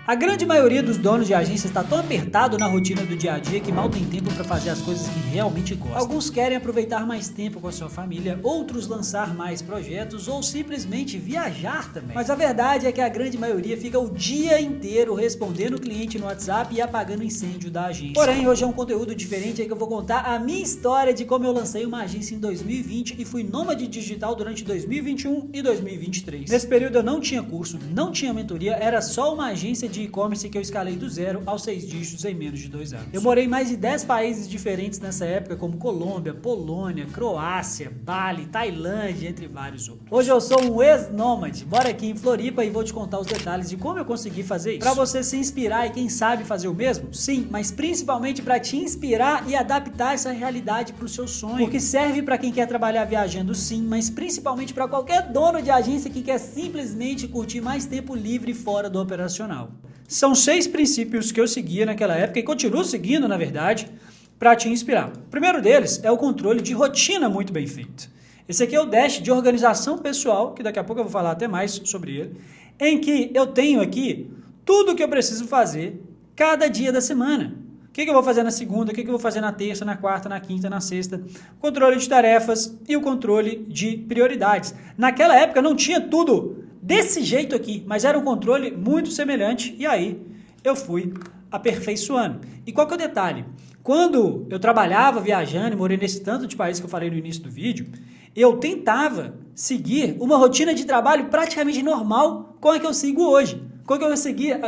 A grande maioria dos donos de agência está tão apertado na rotina do dia a dia que mal tem tempo para fazer as coisas que realmente gostam. Alguns querem aproveitar mais tempo com a sua família, outros lançar mais projetos ou simplesmente viajar também. Mas a verdade é que a grande maioria fica o dia inteiro respondendo o cliente no WhatsApp e apagando o incêndio da agência. Porém, hoje é um conteúdo diferente aí que eu vou contar a minha história de como eu lancei uma agência em 2020 e fui nômade digital durante 2021 e 2023. Nesse período eu não tinha curso, não tinha mentoria, era só uma agência de e-commerce que eu escalei do 0 aos 6 dígitos em menos de 2 anos. Eu morei em mais de 10 países diferentes nessa época, como Colômbia, Polônia, Croácia, Bali, Tailândia, entre vários outros. Hoje eu sou um ex-nômade, moro aqui em Floripa e vou te contar os detalhes de como eu consegui fazer isso. Para você se inspirar e quem sabe fazer o mesmo? Sim, mas principalmente para te inspirar e adaptar essa realidade para o seu sonho. Porque serve para quem quer trabalhar viajando sim, mas principalmente para qualquer dono de agência que quer simplesmente curtir mais tempo livre fora do operacional. São 6 princípios que eu seguia naquela época e continuo seguindo, na verdade, para te inspirar. O primeiro deles é o controle de rotina muito bem feito. Esse aqui é o dash de organização pessoal, que daqui a pouco eu vou falar até mais sobre ele, em que eu tenho aqui tudo o que eu preciso fazer cada dia da semana. O que eu vou fazer na segunda, o que eu vou fazer na terça, na quarta, na quinta, na sexta. Controle de tarefas e o controle de prioridades. Naquela época não tinha tudo desse jeito aqui, mas era um controle muito semelhante e aí eu fui aperfeiçoando. E qual que é o detalhe? Quando eu trabalhava viajando e morei nesse tanto de país que eu falei no início do vídeo, eu tentava seguir uma rotina de trabalho praticamente normal com a que eu sigo hoje. Com a que eu seguia,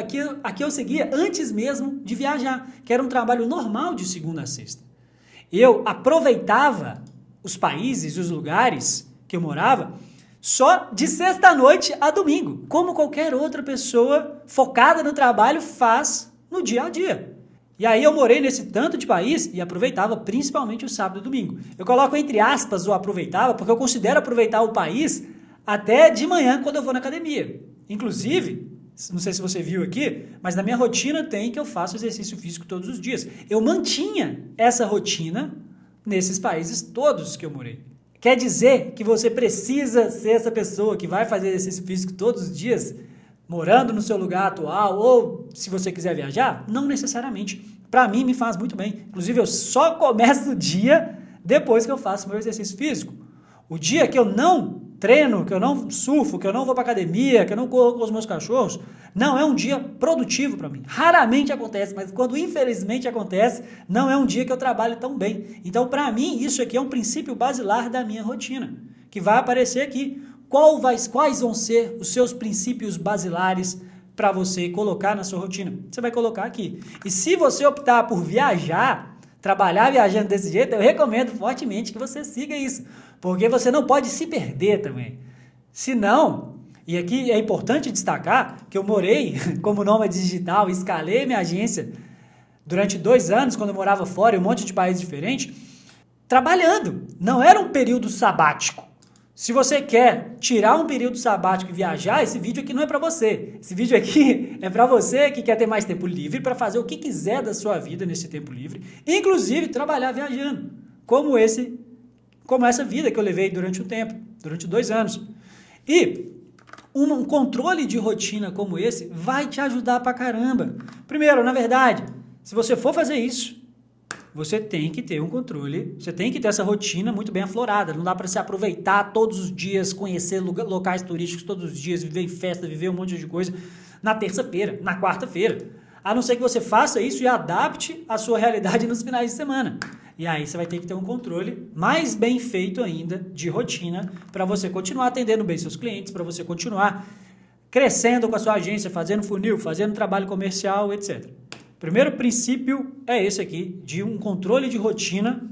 aqui eu seguia antes mesmo de viajar, que era um trabalho normal de segunda a sexta. Eu aproveitava os países e os lugares que eu morava só de sexta-noite a domingo, como qualquer outra pessoa focada no trabalho faz no dia a dia. E aí eu morei nesse tanto de país e aproveitava principalmente o sábado e domingo. Eu coloco entre aspas o aproveitava, porque eu considero aproveitar o país até de manhã quando eu vou na academia. Inclusive, não sei se você viu aqui, mas na minha rotina tem que eu faço exercício físico todos os dias. Eu mantinha essa rotina nesses países todos que eu morei. Quer dizer que você precisa ser essa pessoa que vai fazer exercício físico todos os dias, morando no seu lugar atual, ou se você quiser viajar? Não necessariamente. Para mim, me faz muito bem. Inclusive, eu só começo o dia depois que eu faço meu exercício físico. O dia que eu não treino, que eu não surfo, que eu não vou para academia, que eu não corro com os meus cachorros, não é um dia produtivo para mim. Raramente acontece, mas quando infelizmente acontece, não é um dia que eu trabalho tão bem. Então, para mim, isso aqui é um princípio basilar da minha rotina, que vai aparecer aqui. Quais vão ser os seus princípios basilares para você colocar na sua rotina? Você vai colocar aqui. E se você optar por viajar, trabalhar viajando desse jeito, eu recomendo fortemente que você siga isso, porque você não pode se perder também. Senão, e aqui é importante destacar que eu morei como nômade digital, escalei minha agência durante 2 anos, quando eu morava fora, em um monte de países diferentes, trabalhando. Não era um período sabático. Se você quer tirar um período sabático e viajar, esse vídeo aqui não é para você. Esse vídeo aqui é para você que quer ter mais tempo livre para fazer o que quiser da sua vida nesse tempo livre, inclusive trabalhar viajando, como essa vida que eu levei durante um tempo, durante 2 anos. E um controle de rotina como esse vai te ajudar pra caramba. Primeiro, na verdade, se você for fazer isso, você tem que ter um controle, você tem que ter essa rotina muito bem aflorada. Não dá para se aproveitar todos os dias, conhecer locais turísticos todos os dias, viver em festa, viver um monte de coisa na terça-feira, na quarta-feira. A não ser que você faça isso e adapte a sua realidade nos finais de semana. E aí você vai ter que ter um controle mais bem feito ainda de rotina para você continuar atendendo bem seus clientes, para você continuar crescendo com a sua agência, fazendo funil, fazendo trabalho comercial, etc. O primeiro princípio é esse aqui, de um controle de rotina.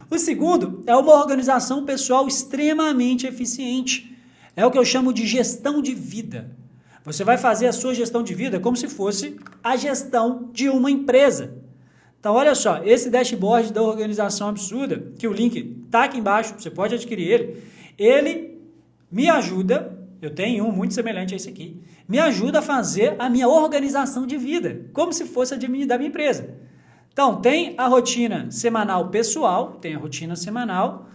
O segundo é uma organização pessoal extremamente eficiente. É o que eu chamo de gestão de vida. Você vai fazer a sua gestão de vida como se fosse a gestão de uma empresa. Então, olha só, esse dashboard da Organização Absurda, que o link está aqui embaixo, você pode adquirir ele me ajuda, eu tenho um muito semelhante a esse aqui, me ajuda a fazer a minha organização de vida, como se fosse a da minha empresa. Então, tem a rotina semanal pessoal, tem a rotina semanal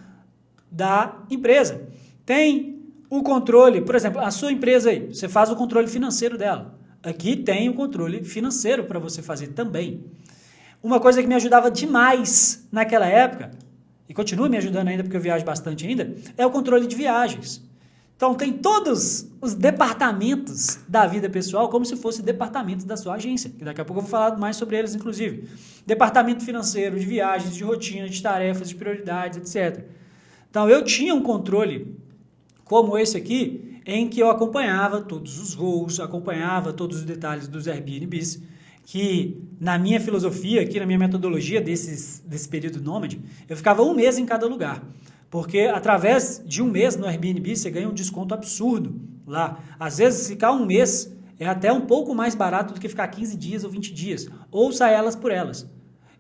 da empresa. Tem o controle, por exemplo, a sua empresa aí, você faz o controle financeiro dela. aqui tem o controle financeiro para você fazer também. Uma coisa que me ajudava demais naquela época, e continua me ajudando ainda porque eu viajo bastante ainda, é o controle de viagens. Então tem todos os departamentos da vida pessoal como se fosse departamentos da sua agência, que daqui a pouco eu vou falar mais sobre eles, inclusive. Departamento financeiro, de viagens, de rotina, de tarefas, de prioridades, etc. Então eu tinha um controle como esse aqui, em que eu acompanhava todos os voos, acompanhava todos os detalhes dos Airbnbs, que na minha filosofia, aqui na minha metodologia desse período nômade, eu ficava um mês em cada lugar. Porque através de um mês no Airbnb você ganha um desconto absurdo lá. Às vezes ficar um mês é até um pouco mais barato do que ficar 15 dias ou 20 dias. Ouça elas por elas.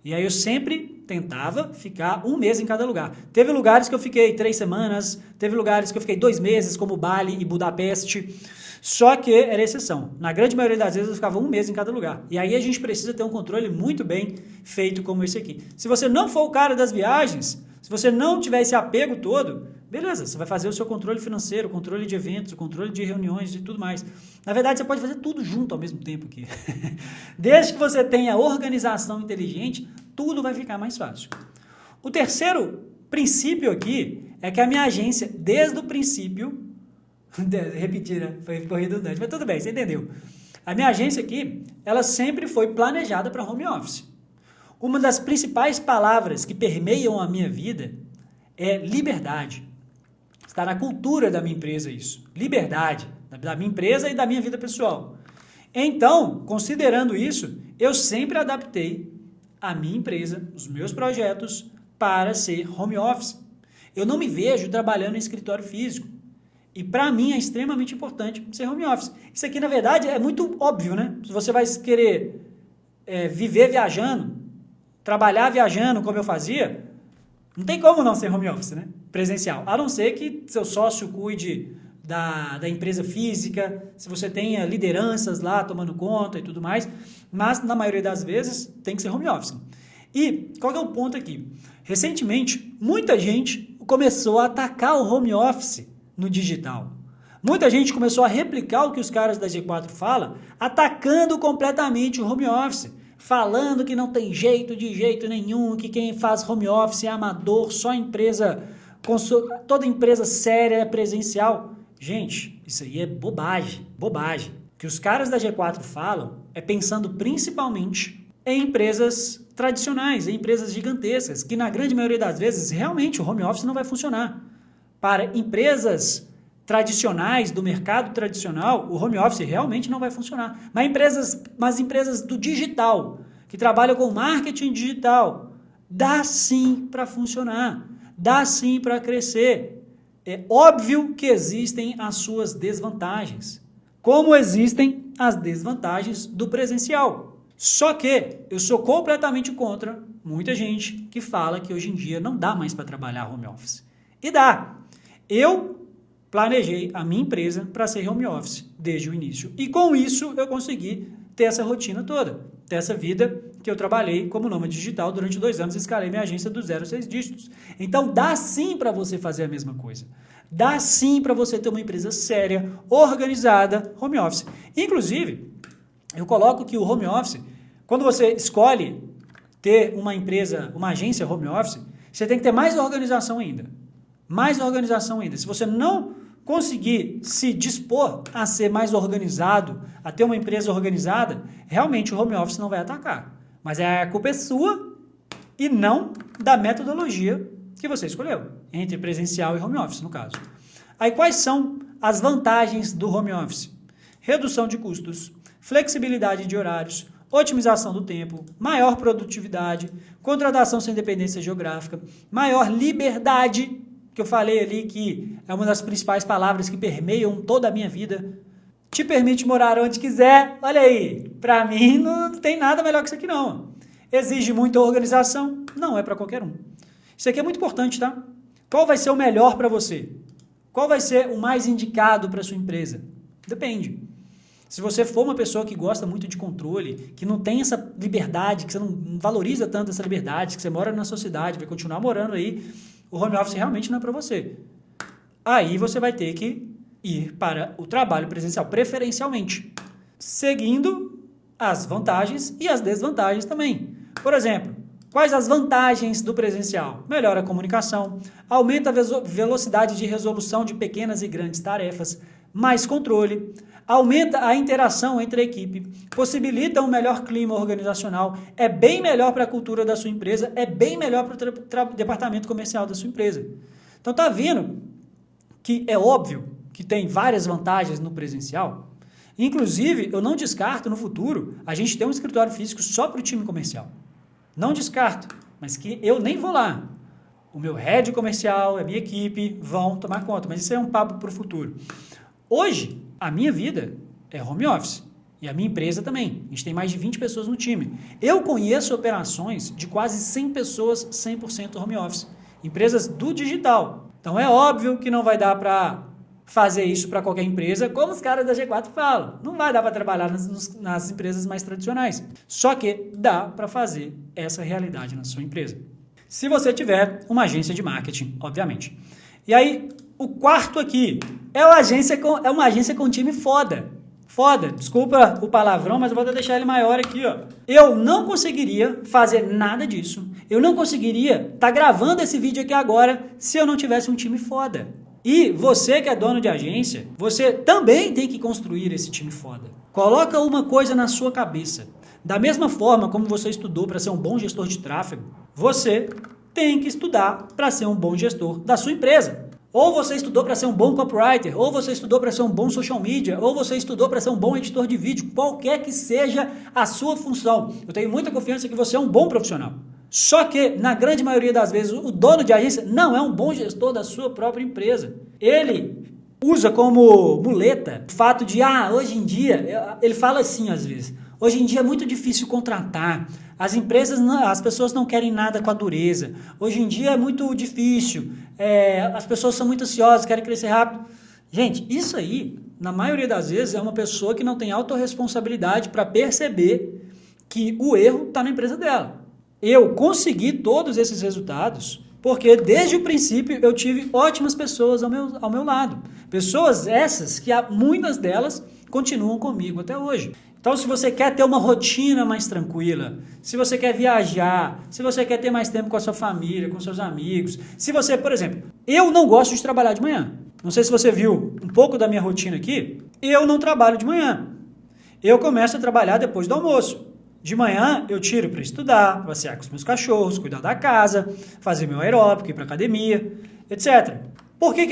E aí eu sempre tentava ficar um mês em cada lugar. Teve lugares que eu fiquei 3 semanas, teve lugares que eu fiquei 2 meses, como Bali e Budapeste. Só que era exceção. Na grande maioria das vezes eu ficava um mês em cada lugar. E aí a gente precisa ter um controle muito bem feito como esse aqui. Se você não for o cara das viagens, se você não tiver esse apego todo, beleza, você vai fazer o seu controle financeiro, o controle de eventos, o controle de reuniões e tudo mais. Na verdade, você pode fazer tudo junto ao mesmo tempo aqui. Desde que você tenha organização inteligente, tudo vai ficar mais fácil. O terceiro princípio aqui é que a minha agência, desde o princípio, repetir, né? Foi redundante, mas tudo bem, você entendeu. A minha agência aqui, ela sempre foi planejada para home office. Uma das principais palavras que permeiam a minha vida é liberdade. Está na cultura da minha empresa isso. Liberdade, da minha empresa e da minha vida pessoal. Então, considerando isso, eu sempre adaptei a minha empresa, os meus projetos, para ser home office. Eu não me vejo trabalhando em escritório físico. E para mim é extremamente importante ser home office. Isso aqui, na verdade, é muito óbvio, né? Se você vai querer viver viajando, trabalhar viajando como eu fazia, não tem como não ser home office, né? Presencial. A não ser que seu sócio cuide da empresa física, se você tenha lideranças lá tomando conta e tudo mais, mas na maioria das vezes tem que ser home office. E qual que é o ponto aqui? Recentemente, muita gente começou a atacar o home office no digital. Muita gente começou a replicar o que os caras da G4 falam, atacando completamente o home office, falando que não tem jeito de jeito nenhum, que quem faz home office é amador, só empresa, toda empresa séria é presencial. Gente, isso aí é bobagem, bobagem. O que os caras da G4 falam é pensando principalmente em empresas tradicionais, em empresas gigantescas, que na grande maioria das vezes realmente o home office não vai funcionar. Para empresas tradicionais, do mercado tradicional, o home office realmente não vai funcionar. Mas empresas do digital, que trabalham com marketing digital, dá sim para funcionar, dá sim para crescer. É óbvio que existem as suas desvantagens, como existem as desvantagens do presencial. Só que eu sou completamente contra muita gente que fala que hoje em dia não dá mais para trabalhar home office. E dá. Eu planejei a minha empresa para ser home office desde o início. E com isso eu consegui ter essa rotina toda, ter essa vida que eu trabalhei como nômade digital durante 2 anos e escalei minha agência do 0 a 6 dígitos. Então dá sim para você fazer a mesma coisa. Dá sim para você ter uma empresa séria, organizada, home office. Inclusive, eu coloco que o home office, quando você escolhe ter uma empresa, uma agência home office, você tem que ter mais organização ainda. Mais organização ainda. Se você não conseguir se dispor a ser mais organizado, a ter uma empresa organizada, realmente o home office não vai atacar. Mas a culpa é sua e não da metodologia que você escolheu, entre presencial e home office, no caso. Aí quais são as vantagens do home office? Redução de custos, flexibilidade de horários, otimização do tempo, maior produtividade, contratação sem dependência geográfica, maior liberdade, que eu falei ali que é uma das principais palavras que permeiam toda a minha vida. Te permite morar onde quiser. Olha aí, para mim não tem nada melhor que isso aqui não. Exige muita organização? Não é para qualquer um. Isso aqui é muito importante, tá? Qual vai ser o melhor para você? Qual vai ser o mais indicado para sua empresa? Depende. Se você for uma pessoa que gosta muito de controle, que não tem essa liberdade, que você não valoriza tanto essa liberdade, que você mora na sua cidade, vai continuar morando aí, o home office realmente não é para você. Aí você vai ter que ir para o trabalho presencial, preferencialmente. seguindo as vantagens e as desvantagens também. Por exemplo, quais as vantagens do presencial? Melhora a comunicação, aumenta a velocidade de resolução de pequenas e grandes tarefas, mais controle, aumenta a interação entre a equipe, possibilita um melhor clima organizacional, é bem melhor para a cultura da sua empresa, é bem melhor para o departamento comercial da sua empresa. Então tá vendo que é óbvio que tem várias vantagens no presencial? Inclusive, eu não descarto no futuro a gente ter um escritório físico só para o time comercial. Não descarto, mas que eu nem vou lá. O meu head comercial, a minha equipe vão tomar conta, mas isso é um papo para o futuro. Hoje, a minha vida é home office e a minha empresa também. A gente tem mais de 20 pessoas no time. Eu conheço operações de quase 100 pessoas 100% home office. Empresas do digital. Então é óbvio que não vai dar para fazer isso para qualquer empresa, como os caras da G4 falam. Não vai dar para trabalhar nas empresas mais tradicionais. Só que dá para fazer essa realidade na sua empresa. Se você tiver uma agência de marketing, obviamente. E aí, o quarto aqui é uma agência com time foda. Foda, desculpa o palavrão, mas eu vou deixar ele maior aqui, ó. Eu não conseguiria fazer nada disso. Eu não conseguiria estar gravando esse vídeo aqui agora se eu não tivesse um time foda. E você que é dono de agência, você também tem que construir esse time foda. Coloca uma coisa na sua cabeça. Da mesma forma como você estudou para ser um bom gestor de tráfego, você tem que estudar para ser um bom gestor da sua empresa. Ou você estudou para ser um bom copywriter, ou você estudou para ser um bom social media, ou você estudou para ser um bom editor de vídeo, qualquer que seja a sua função. Eu tenho muita confiança que você é um bom profissional. Só que, na grande maioria das vezes, o dono de agência não é um bom gestor da sua própria empresa. Ele usa como muleta o fato de, hoje em dia, ele fala assim às vezes, hoje em dia é muito difícil contratar, as pessoas não querem nada com a dureza, hoje em dia é muito difícil, as pessoas são muito ansiosas, querem crescer rápido. Gente, isso aí, na maioria das vezes, é uma pessoa que não tem autorresponsabilidade para perceber que o erro está na empresa dela. Eu consegui todos esses resultados porque desde o princípio eu tive ótimas pessoas ao meu lado. Pessoas essas que muitas delas continuam comigo até hoje. Então, se você quer ter uma rotina mais tranquila, se você quer viajar, se você quer ter mais tempo com a sua família, com seus amigos, se você, por exemplo, eu não gosto de trabalhar de manhã. Não sei se você viu um pouco da minha rotina aqui, eu não trabalho de manhã. Eu começo a trabalhar depois do almoço. De manhã eu tiro para estudar, passear com os meus cachorros, cuidar da casa, fazer meu aeróbico, ir para academia, etc. Por que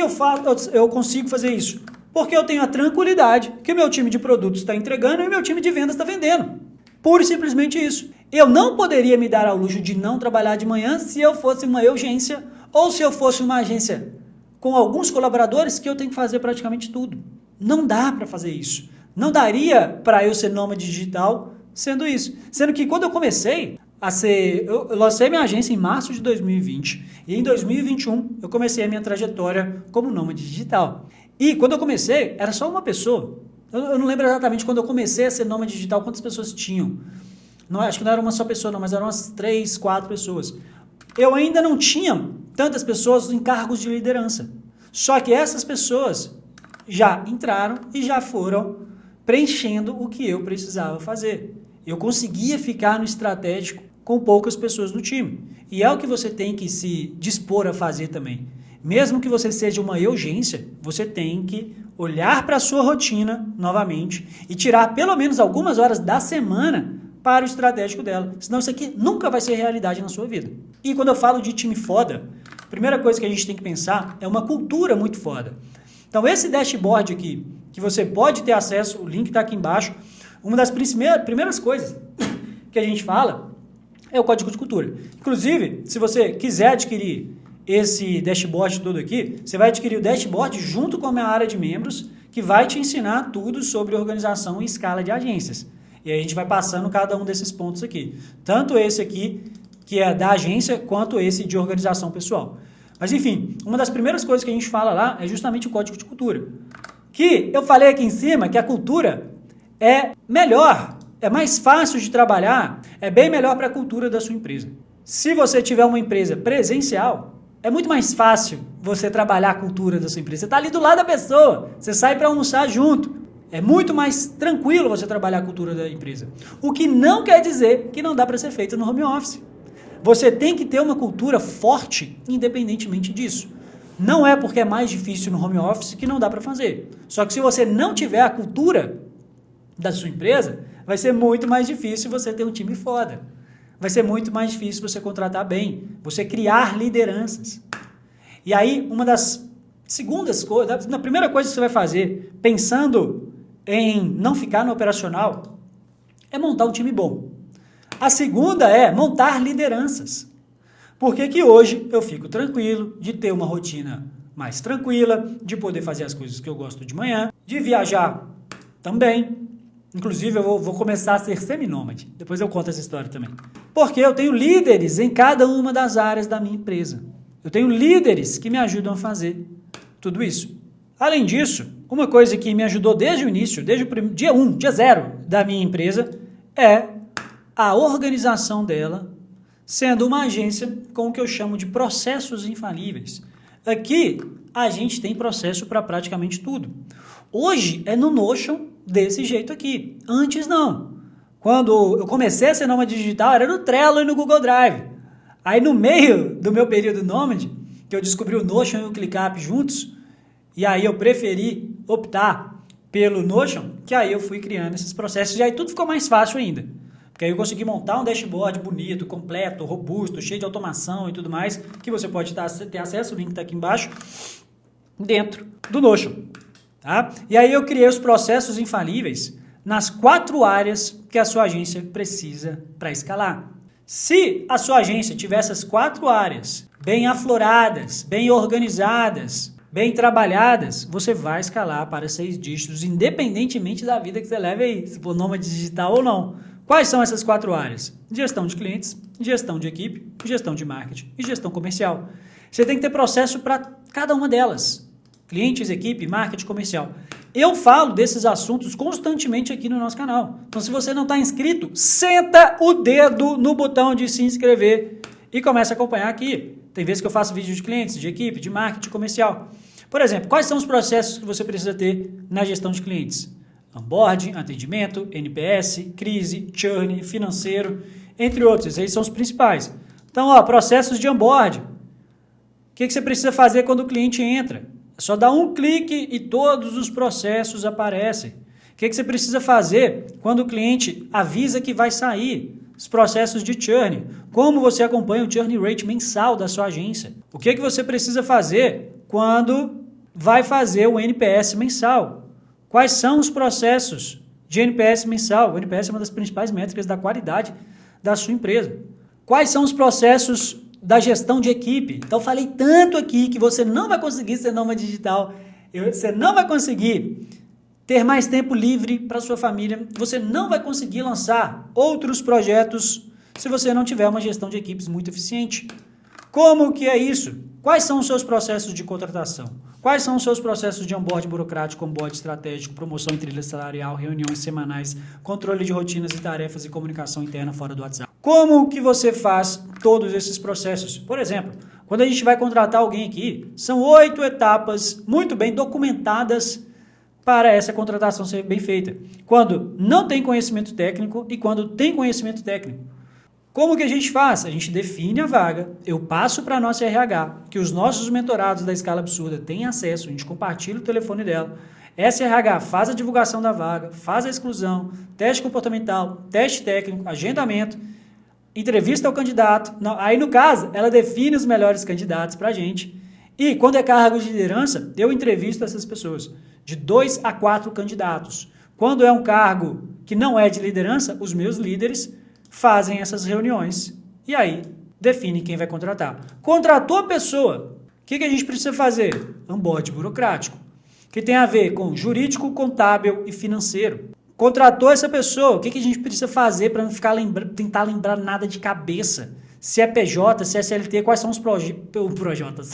eu consigo fazer isso? Porque eu tenho a tranquilidade que o meu time de produtos está entregando e o meu time de vendas está vendendo. Pura e simplesmente isso. Eu não poderia me dar ao luxo de não trabalhar de manhã se eu fosse uma agência ou se eu fosse uma agência com alguns colaboradores que eu tenho que fazer praticamente tudo. Não dá para fazer isso. Não daria para eu ser nômade digital sendo isso. Sendo que quando eu comecei eu lancei minha agência em março de 2020 e em 2021 eu comecei a minha trajetória como nômade digital. E quando eu comecei, era só uma pessoa. Eu não lembro exatamente quando eu comecei a ser nômade digital, quantas pessoas tinham. Não, acho que não era uma só pessoa, não, mas eram umas 3, 4 pessoas. Eu ainda não tinha tantas pessoas em cargos de liderança. Só que essas pessoas já entraram e já foram preenchendo o que eu precisava fazer. Eu conseguia ficar no estratégico com poucas pessoas no time. E é o que você tem que se dispor a fazer também. Mesmo que você seja uma urgência, você tem que olhar para a sua rotina novamente e tirar pelo menos algumas horas da semana para o estratégico dela. Senão isso aqui nunca vai ser realidade na sua vida. E quando eu falo de time foda, a primeira coisa que a gente tem que pensar é uma cultura muito foda. Então esse dashboard aqui, que você pode ter acesso, o link está aqui embaixo, uma das primeiras coisas que a gente fala é o código de cultura. Inclusive, se você quiser adquirir esse dashboard todo aqui, você vai adquirir o dashboard junto com a minha área de membros, que vai te ensinar tudo sobre organização e escala de agências. E aí a gente vai passando cada um desses pontos aqui. Tanto esse aqui, que é da agência, quanto esse de organização pessoal. Mas enfim, uma das primeiras coisas que a gente fala lá é justamente o código de cultura. Que eu falei aqui em cima que a cultura é melhor, é mais fácil de trabalhar, é bem melhor para a cultura da sua empresa. Se você tiver uma empresa presencial, é muito mais fácil você trabalhar a cultura da sua empresa. Você está ali do lado da pessoa, você sai para almoçar junto. É muito mais tranquilo você trabalhar a cultura da empresa. O que não quer dizer que não dá para ser feito no home office. Você tem que ter uma cultura forte, independentemente disso. Não é porque é mais difícil no home office que não dá para fazer. Só que se você não tiver a cultura da sua empresa, vai ser muito mais difícil você ter um time foda. Vai ser muito mais difícil você contratar bem, você criar lideranças. E aí, uma das segundas coisas, a primeira coisa que você vai fazer, pensando em não ficar no operacional, é montar um time bom. A segunda é montar lideranças. Por que que hoje eu fico tranquilo de ter uma rotina mais tranquila, de poder fazer as coisas que eu gosto de manhã, de viajar também. Inclusive, eu vou começar a ser seminômade. Depois eu conto essa história também. Porque eu tenho líderes em cada uma das áreas da minha empresa. Eu tenho líderes que me ajudam a fazer tudo isso. Além disso, uma coisa que me ajudou desde o início, desde o dia 0 da minha empresa, é a organização dela, sendo uma agência com o que eu chamo de processos infalíveis. Aqui, a gente tem processo para praticamente tudo. Hoje é no Notion desse jeito aqui. Antes não. Quando eu comecei a ser nômade digital, era no Trello e no Google Drive. Aí no meio do meu período nômade, que eu descobri o Notion e o ClickUp juntos, e aí eu preferi optar pelo Notion, que aí eu fui criando esses processos, e aí tudo ficou mais fácil ainda. Porque aí eu consegui montar um dashboard bonito, completo, robusto, cheio de automação e tudo mais, que você pode ter acesso, o link está aqui embaixo, dentro do Notion. Tá? E aí eu criei os processos infalíveis nas 4 áreas que a sua agência precisa para escalar. Se a sua agência tiver essas 4 áreas bem afloradas, bem organizadas, bem trabalhadas, você vai escalar para 6 dígitos, independentemente da vida que você leve aí, se for nômade digital ou não. Quais são essas 4 áreas? Gestão de clientes, gestão de equipe, gestão de marketing e gestão comercial. Você tem que ter processo para cada uma delas. Clientes, equipe, marketing, comercial. Eu falo desses assuntos constantemente aqui no nosso canal. Então, se você não está inscrito, senta o dedo no botão de se inscrever e começa a acompanhar aqui. Tem vezes que eu faço vídeo de clientes, de equipe, de marketing comercial. Por exemplo, quais são os processos que você precisa ter na gestão de clientes? Onboarding, atendimento, NPS, crise, churn, financeiro, entre outros. Esses aí são os principais. Então, processos de onboarding. O que você precisa fazer quando o cliente entra? É só dar um clique e todos os processos aparecem. O que você precisa fazer quando o cliente avisa que vai sair? Os processos de churn. Como você acompanha o churn rate mensal da sua agência? O que você precisa fazer quando vai fazer o NPS mensal? Quais são os processos de NPS mensal? O NPS é uma das principais métricas da qualidade da sua empresa. Quais são os processos da gestão de equipe? Então, falei tanto aqui que você não vai conseguir ser nômade digital, você não vai conseguir ter mais tempo livre para sua família, você não vai conseguir lançar outros projetos se você não tiver uma gestão de equipes muito eficiente. Como que é isso? Quais são os seus processos de contratação? Quais são os seus processos de onboard burocrático, onboard estratégico, promoção em trilha salarial, reuniões semanais, controle de rotinas e tarefas e comunicação interna fora do WhatsApp? Como que você faz todos esses processos? Por exemplo, quando a gente vai contratar alguém aqui, são 8 etapas muito bem documentadas para essa contratação ser bem feita. Quando não tem conhecimento técnico e quando tem conhecimento técnico. Como que a gente faz? A gente define a vaga, eu passo para a nossa RH, que os nossos mentorados da Escala Absurda têm acesso, a gente compartilha o telefone dela. Essa RH faz a divulgação da vaga, faz a exclusão, teste comportamental, teste técnico, agendamento, entrevista ao candidato. Aí, no caso, ela define os melhores candidatos para a gente. E quando é cargo de liderança, eu entrevisto essas pessoas, de 2 a 4 candidatos. Quando é um cargo que não é de liderança, os meus líderes fazem essas reuniões e aí definem quem vai contratar. Contratou a pessoa, o que a gente precisa fazer? Onboard burocrático, que tem a ver com jurídico, contábil e financeiro. Contratou essa pessoa, o que a gente precisa fazer para não ficar tentar lembrar nada de cabeça? Se é PJ, se é CLT, quais são os projotas?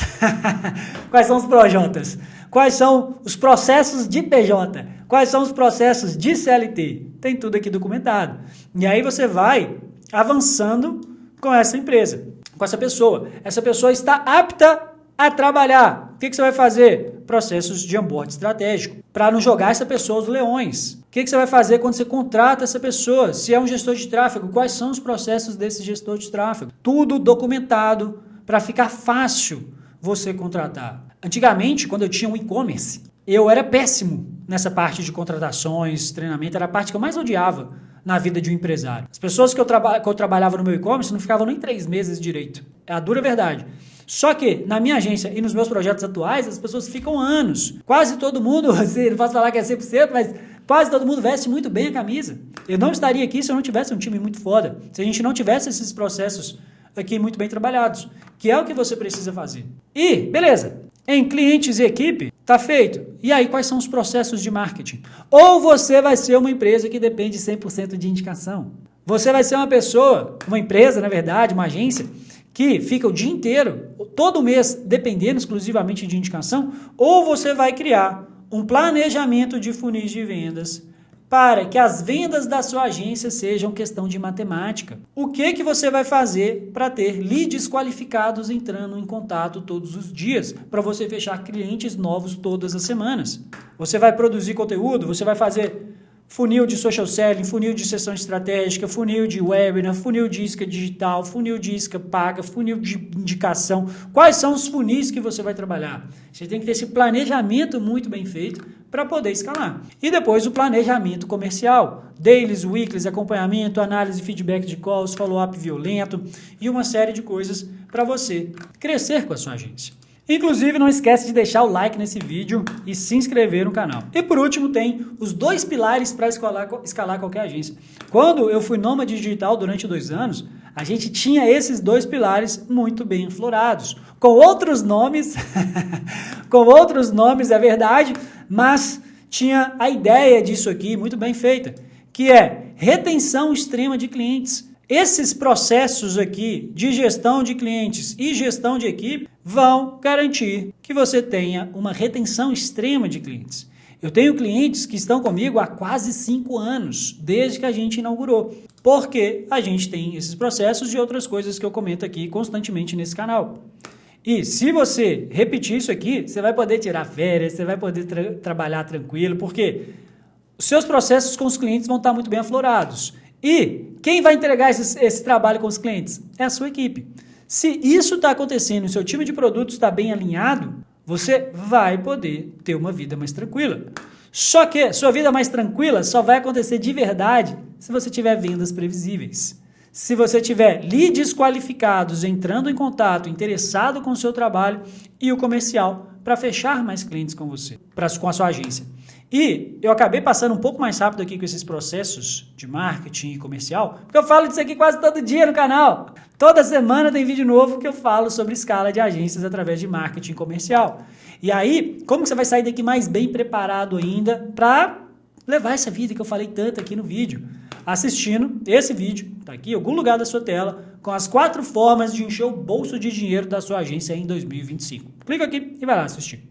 Quais são os projotas? Quais são os processos de PJ? Quais são os processos de CLT? Tem tudo aqui documentado. E aí você vai avançando com essa empresa, com essa pessoa. Essa pessoa está apta a trabalhar. O que você vai fazer? Processos de onboard estratégico, para não jogar essa pessoa aos leões. O que você vai fazer quando você contrata essa pessoa? Se é um gestor de tráfego, quais são os processos desse gestor de tráfego? Tudo documentado para ficar fácil você contratar. Antigamente, quando eu tinha um e-commerce, eu era péssimo nessa parte de contratações, treinamento, era a parte que eu mais odiava na vida de um empresário. As pessoas que eu trabalhava no meu e-commerce não ficavam nem 3 meses direito. É a dura verdade. Só que na minha agência e nos meus projetos atuais, as pessoas ficam anos. Quase todo mundo, não posso falar que é 100%, mas quase todo mundo veste muito bem a camisa. Eu não estaria aqui se eu não tivesse um time muito foda, se a gente não tivesse esses processos aqui muito bem trabalhados, que é o que você precisa fazer. E, beleza, em clientes e equipe, tá feito. E aí, quais são os processos de marketing? Ou você vai ser uma empresa que depende 100% de indicação. Você vai ser uma pessoa, uma empresa, na verdade, uma agência, que fica o dia inteiro, todo mês, dependendo exclusivamente de indicação, ou você vai criar um planejamento de funis de vendas para que as vendas da sua agência sejam questão de matemática. O que você vai fazer para ter leads qualificados entrando em contato todos os dias, para você fechar clientes novos todas as semanas? Você vai produzir conteúdo, você vai fazer funil de social selling, funil de sessão estratégica, funil de webinar, funil de isca digital, funil de isca paga, funil de indicação. Quais são os funis que você vai trabalhar? Você tem que ter esse planejamento muito bem feito para poder escalar. E depois o planejamento comercial. Dailies, weeklies, acompanhamento, análise e feedback de calls, follow-up violento e uma série de coisas para você crescer com a sua agência. Inclusive, não esquece de deixar o like nesse vídeo e se inscrever no canal. E por último, tem os 2 pilares para escalar qualquer agência. Quando eu fui nômade digital durante 2 anos, a gente tinha esses 2 pilares muito bem aflorados. Com outros nomes, é verdade, mas tinha a ideia disso aqui muito bem feita, que é retenção extrema de clientes. Esses processos aqui de gestão de clientes e gestão de equipe vão garantir que você tenha uma retenção extrema de clientes. Eu tenho clientes que estão comigo há quase 5 anos, desde que a gente inaugurou, porque a gente tem esses processos e outras coisas que eu comento aqui constantemente nesse canal. E se você repetir isso aqui, você vai poder tirar férias, você vai poder trabalhar tranquilo, porque os seus processos com os clientes vão estar muito bem aflorados. E quem vai entregar esse trabalho com os clientes? É a sua equipe. Se isso está acontecendo e o seu time de produtos está bem alinhado, você vai poder ter uma vida mais tranquila. Só que sua vida mais tranquila só vai acontecer de verdade se você tiver vendas previsíveis. Se você tiver leads qualificados entrando em contato, interessado com o seu trabalho e o comercial para fechar mais clientes com você, com a sua agência. E eu acabei passando um pouco mais rápido aqui com esses processos de marketing e comercial, porque eu falo disso aqui quase todo dia no canal. Toda semana tem vídeo novo que eu falo sobre escala de agências através de marketing comercial. E aí, como que você vai sair daqui mais bem preparado ainda para levar essa vida que eu falei tanto aqui no vídeo? Assistindo esse vídeo, tá aqui em algum lugar da sua tela, com as 4 formas de encher o bolso de dinheiro da sua agência em 2025. Clica aqui e vai lá assistir.